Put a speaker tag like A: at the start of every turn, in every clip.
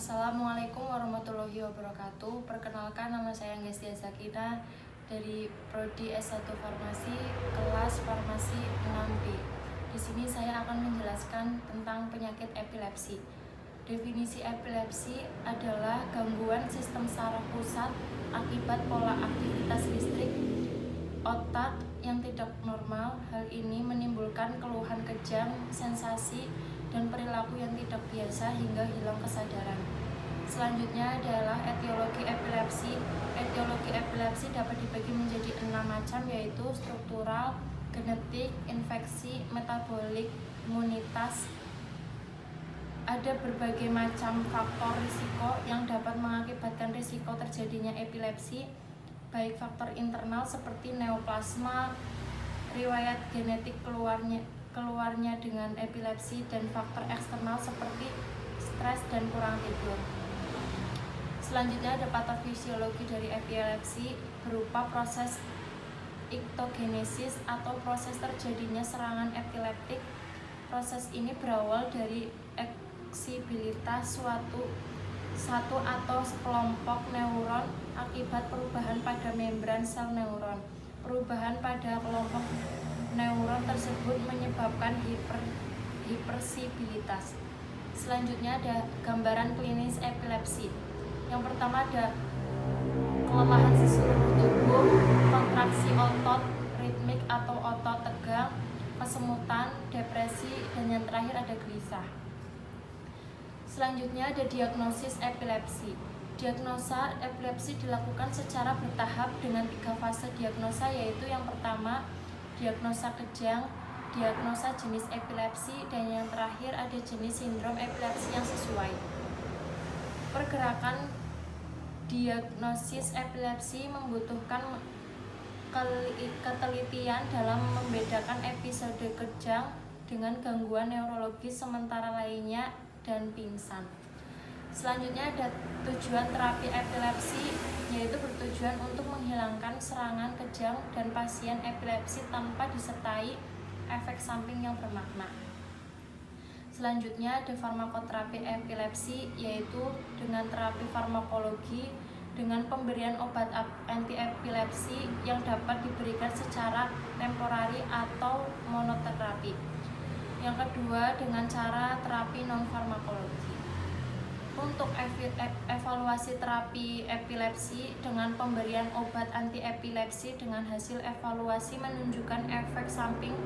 A: Assalamualaikum warahmatullahi wabarakatuh. Perkenalkan, nama saya Anggestia Zakina dari Prodi S1 Farmasi, kelas Farmasi 6B. Di sini saya akan menjelaskan tentang penyakit epilepsi. Definisi epilepsi adalah gangguan sistem saraf pusat akibat pola aktivitas listrik otak yang tidak normal. Hal ini menimbulkan keluhan kejang, sensasi, dan perilaku yang tidak biasa hingga hilang kesadaran. Selanjutnya adalah etiologi epilepsi. Etiologi epilepsi dapat dibagi menjadi 6 macam, yaitu struktural, genetik, infeksi, metabolik, imunitas. Ada berbagai macam faktor risiko yang dapat mengakibatkan risiko terjadinya epilepsi, baik faktor internal seperti neoplasma, riwayat genetik keluarnya dengan epilepsi, dan faktor eksternal seperti stres dan kurang tidur. Selanjutnya ada patofisiologi dari epilepsi berupa proses iktogenesis atau proses terjadinya serangan epileptik. Proses ini berawal dari eksibilitas satu atau sekelompok neuron akibat perubahan pada membran sel neuron. Perubahan pada kelompok neuron tersebut menyebabkan hipersibilitas. Selanjutnya ada gambaran klinis epilepsi. Yang pertama ada kelemahan seluruh tubuh, kontraksi otot ritmik atau otot tegang, kesemutan, depresi, dan yang terakhir ada gelisah. Selanjutnya ada diagnosis epilepsi. Diagnosa epilepsi dilakukan secara bertahap dengan 3 fase diagnosa, yaitu yang pertama diagnosa kejang, diagnosa jenis epilepsi, dan yang terakhir ada jenis sindrom epilepsi yang sesuai. Pergerakan diagnosis epilepsi membutuhkan ketelitian dalam membedakan episode kejang dengan gangguan neurologis sementara lainnya dan pingsan. Selanjutnya ada tujuan terapi epilepsi, yaitu bertujuan untuk menghilangkan serangan kejang dan pasien epilepsi tanpa disertai efek samping yang bermakna. Selanjutnya ada farmakoterapi epilepsi, yaitu dengan terapi farmakologi dengan pemberian obat anti-epilepsi yang dapat diberikan secara temporari atau monoterapi. Yang kedua dengan cara terapi non-farmakologi. Untuk evaluasi terapi epilepsi dengan pemberian obat anti-epilepsi dengan hasil evaluasi menunjukkan efek samping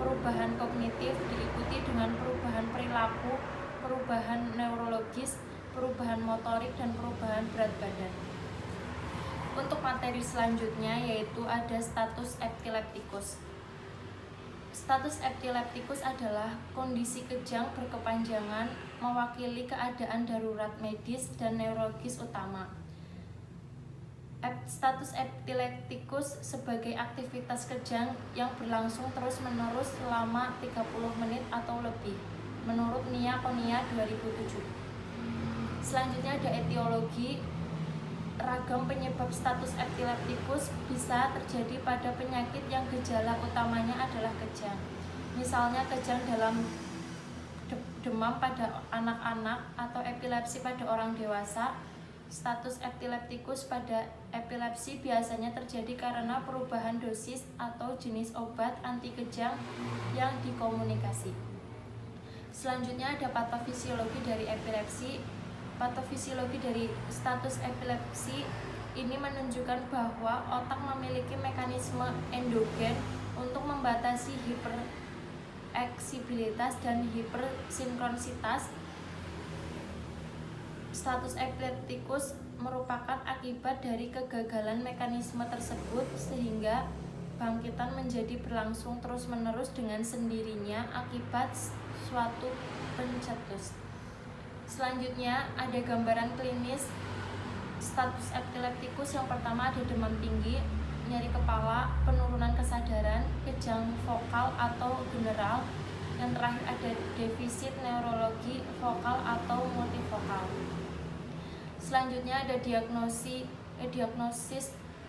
A: perubahan kognitif diikuti dengan perubahan perilaku, perubahan neurologis, perubahan motorik, dan perubahan berat badan. Untuk materi selanjutnya yaitu ada status epileptikus. Status epileptikus adalah kondisi kejang berkepanjangan mewakili keadaan darurat medis dan neurologis utama. Status epileptikus sebagai aktivitas kejang yang berlangsung terus-menerus selama 30 menit atau lebih, menurut Nia Konia 2007. Selanjutnya ada etiologi. Ragam penyebab status epileptikus bisa terjadi pada penyakit yang gejala utamanya adalah kejang. Misalnya kejang dalam demam pada anak-anak atau epilepsi pada orang dewasa. Status epileptikus pada epilepsi biasanya terjadi karena perubahan dosis atau jenis obat anti kejang yang dikomunikasi. Selanjutnya ada patofisiologi dari epilepsi. Patofisiologi dari status epilepsi ini menunjukkan bahwa otak memiliki mekanisme endogen untuk membatasi hipereksibilitas dan hipersinkronisitas. Status epileptikus merupakan akibat dari kegagalan mekanisme tersebut sehingga bangkitan menjadi berlangsung terus-menerus dengan sendirinya akibat suatu pencetus. Selanjutnya ada gambaran klinis status epileptikus. Yang pertama ada demam tinggi, nyeri kepala, penurunan kesadaran, kejang vokal atau general. Yang terakhir ada defisit neurologi vokal atau multivokal. Selanjutnya ada diagnosis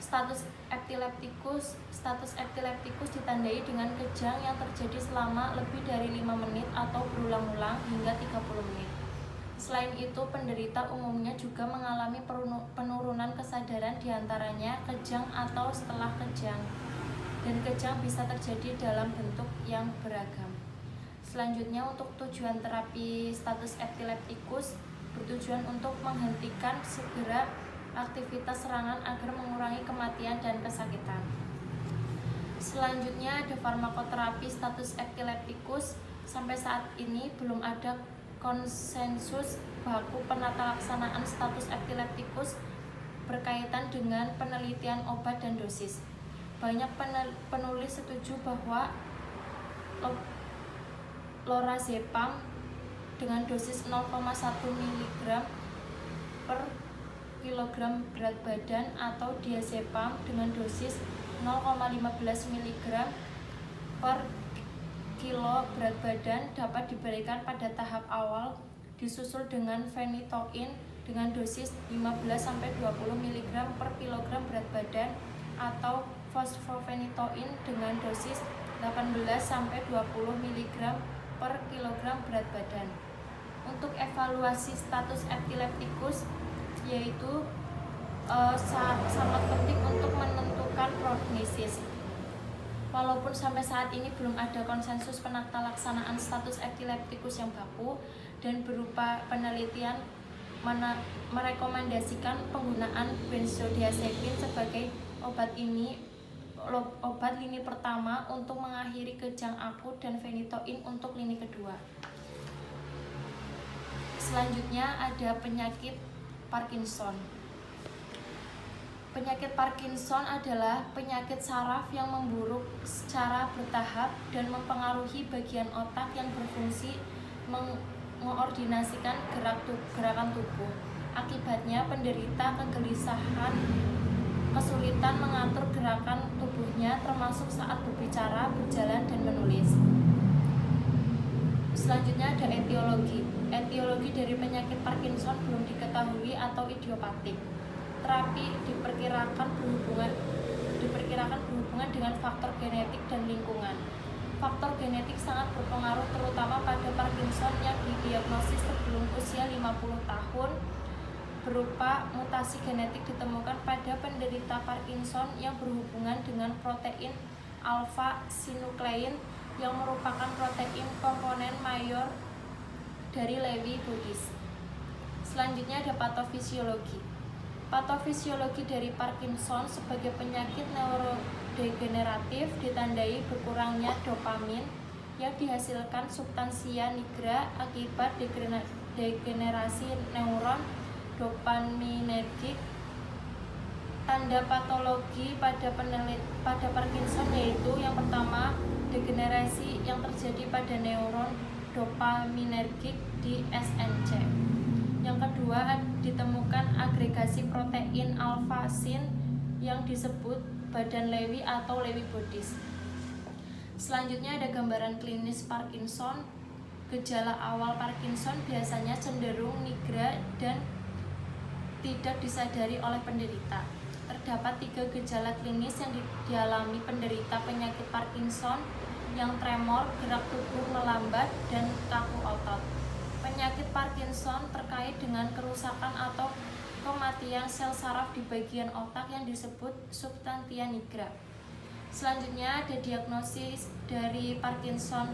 A: status epileptikus. Status epileptikus ditandai dengan kejang yang terjadi selama lebih dari 5 menit atau berulang-ulang hingga 30 menit. Selain itu, penderita umumnya juga mengalami penurunan kesadaran, diantaranya kejang atau setelah kejang. Dan kejang bisa terjadi dalam bentuk yang beragam. Selanjutnya, untuk tujuan terapi status epileptikus bertujuan untuk menghentikan segera aktivitas serangan agar mengurangi kematian dan kesakitan. Selanjutnya ada farmakoterapi status epileptikus. Sampai saat ini belum ada konsensus baku penata laksanaan status epileptikus berkaitan dengan penelitian obat dan dosis. Banyak penulis setuju bahwa lorazepam dengan dosis 0,1 mg per kilogram berat badan atau diazepam dengan dosis 0,15 mg per kilo berat badan dapat diberikan pada tahap awal, disusul dengan phenytoin dengan dosis 15-20 mg per kilogram berat badan atau fosfophenytoin dengan dosis 18-20 mg per kilogram berat badan. Untuk evaluasi status epileptikus yaitu sangat penting untuk menentukan prognosis. Walaupun sampai saat ini belum ada konsensus penata laksanaan status epileptikus yang baku dan berupa penelitian merekomendasikan penggunaan benzodiazepin sebagai obat lini pertama untuk mengakhiri kejang akut dan phenytoin untuk lini kedua. Selanjutnya ada penyakit Parkinson. Penyakit Parkinson adalah penyakit saraf yang memburuk secara bertahap dan mempengaruhi bagian otak yang berfungsi mengordinasikan gerakan tubuh. Akibatnya penderita kegelisahan, kesulitan mengatur gerakan tubuhnya termasuk saat berbicara, berjalan, dan menulis. Selanjutnya ada etiologi. Etiologi dari penyakit Parkinson belum diketahui atau idiopatik. Terapi diperkirakan berhubungan dengan faktor genetik dan lingkungan. Faktor genetik sangat berpengaruh terutama pada Parkinson yang didiagnosis sebelum usia 50 tahun berupa mutasi genetik ditemukan pada penderita Parkinson yang berhubungan dengan protein alpha-sinuklein yang merupakan protein komponen mayor dari Lewy bodies. Selanjutnya ada patofisiologi. Patofisiologi dari Parkinson sebagai penyakit neurodegeneratif ditandai berkurangnya dopamin yang dihasilkan substansia nigra akibat degenerasi neuron dopaminergik. Tanda patologi pada Parkinson yaitu yang pertama, degenerasi yang terjadi pada neuron dopaminergik di SNC. Yang kedua, ditemukan agregasi protein alpha-sin yang disebut badan Lewy atau Lewy bodies. Selanjutnya ada gambaran klinis Parkinson. Gejala awal Parkinson biasanya cenderung nigra dan tidak disadari oleh penderita. Terdapat 3 gejala klinis yang dialami penderita penyakit Parkinson, yang tremor, gerak tubuh melambat, dan kaku otot. Penyakit Parkinson terkait dengan kerusakan atau kematian sel saraf di bagian otak yang disebut substantia nigra. Selanjutnya ada diagnosis dari Parkinson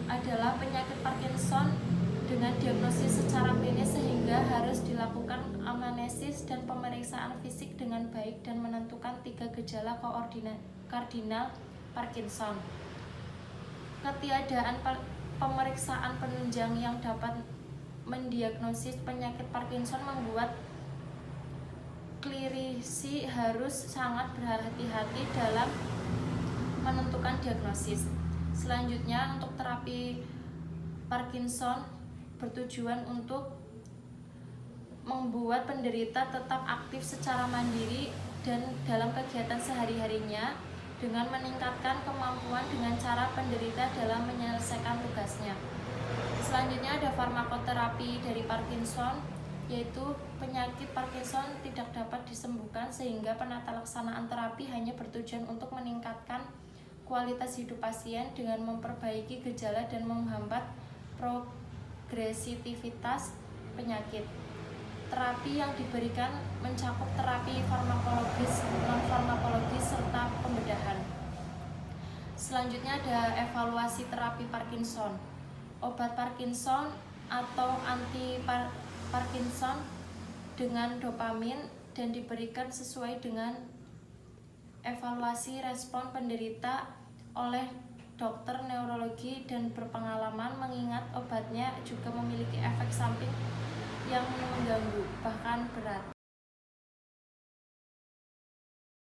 A: adalah penyakit Parkinson dengan diagnosis secara klinis sehingga harus dilakukan anamnesis dan pemeriksaan fisik dengan baik dan menentukan 3 gejala kardinal Parkinson. Ketiadaan pemeriksaan penunjang yang dapat mendiagnosis penyakit Parkinson membuat klinisi harus sangat berhati-hati dalam menentukan diagnosis. Selanjutnya, untuk terapi Parkinson bertujuan untuk membuat penderita tetap aktif secara mandiri dan dalam kegiatan sehari-harinya dengan meningkatkan kemampuan dengan cara penderita dalam menyelesaikan tugasnya. Selanjutnya ada farmakoterapi dari Parkinson, yaitu penyakit Parkinson tidak dapat disembuhkan sehingga penata laksanaan terapi hanya bertujuan untuk meningkatkan kualitas hidup pasien dengan memperbaiki gejala dan menghambat progresivitas penyakit. Terapi yang diberikan mencakup terapi farmakologis, non-farmakologis, serta pembedahan. Selanjutnya ada evaluasi terapi Parkinson. Obat Parkinson atau anti-Parkinson dengan dopamin dan diberikan sesuai dengan evaluasi respon penderita oleh dokter neurologi dan berpengalaman, mengingat obatnya juga memiliki efek samping yang mengganggu, bahkan berat.